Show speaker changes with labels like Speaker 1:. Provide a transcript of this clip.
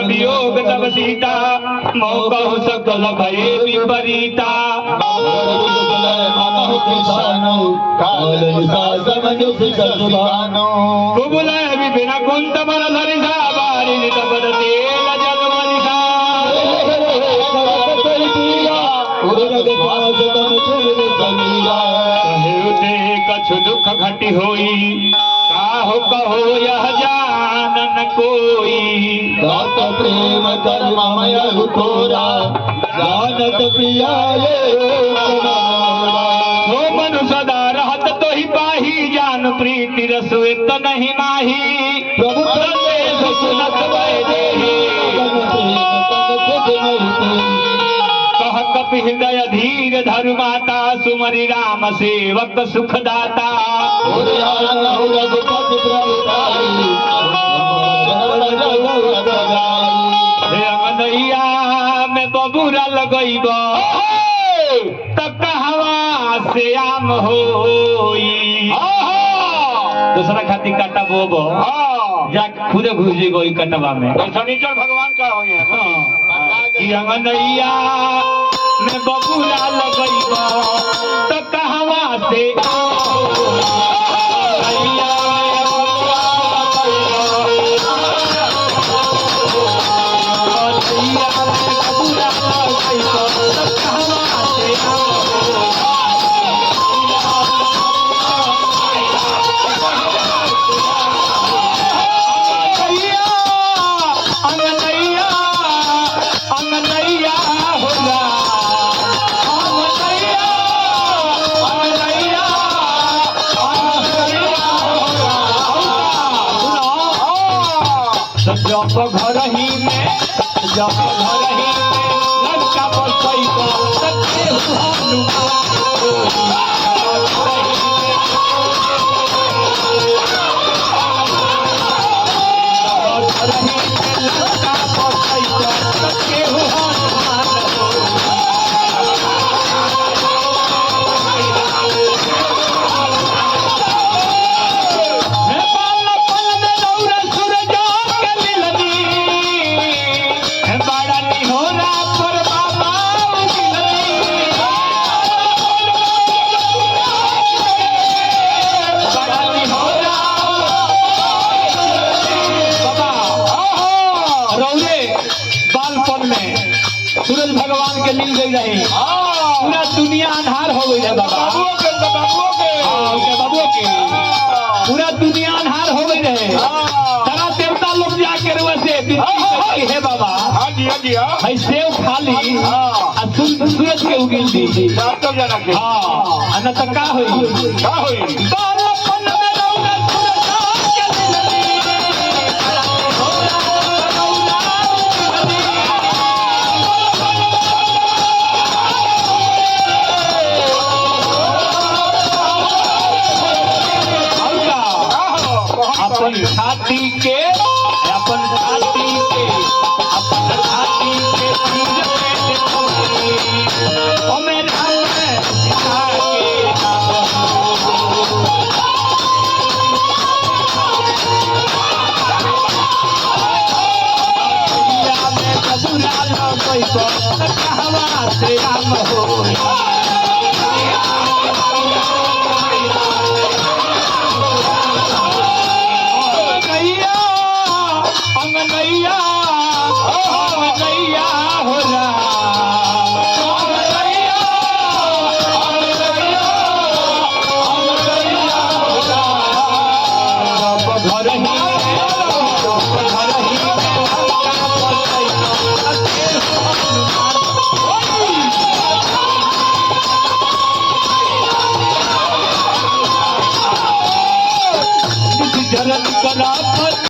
Speaker 1: वियोग तब सीता मौका सकल भये विपरीता कुबुल विपिन कुंत बल धरिषा बारी तपदते कछु दुख घटी होई काहो कहो यह जानन कोई
Speaker 2: दात प्रेम कर्ममय हुतोरा जानत प्रिया
Speaker 1: हो मनु सदा रहत तो ही पाही जान प्रीति रसवेत नहीं माही
Speaker 2: प्रभु
Speaker 1: सुनत कह कपि हृदय धीर धरु माता सुमरि राम सेवक सुखदाता अंगनैया में बबूरा लगैब त कहवा से आम होई दूसरा खाती काटा बोबो जाके खुदे घुस जेगो ई कटवा में शनिचर भगवान का हो कि अंगनैया में बबूरा लगैब त कहवा से जब घर ही में लड़का बसई को सच्चे सूरज भगवान के मिल गई रही पूरा दुनिया अंधार हो गई है बाबा बाबुओं के पूरा दुनिया अंधार हो गई रहे सारा देवता लोग जाके वैसे है बाबा भाई सेव खाली सूरज के उगिल दी हाँ न तो का होई अपन छाती के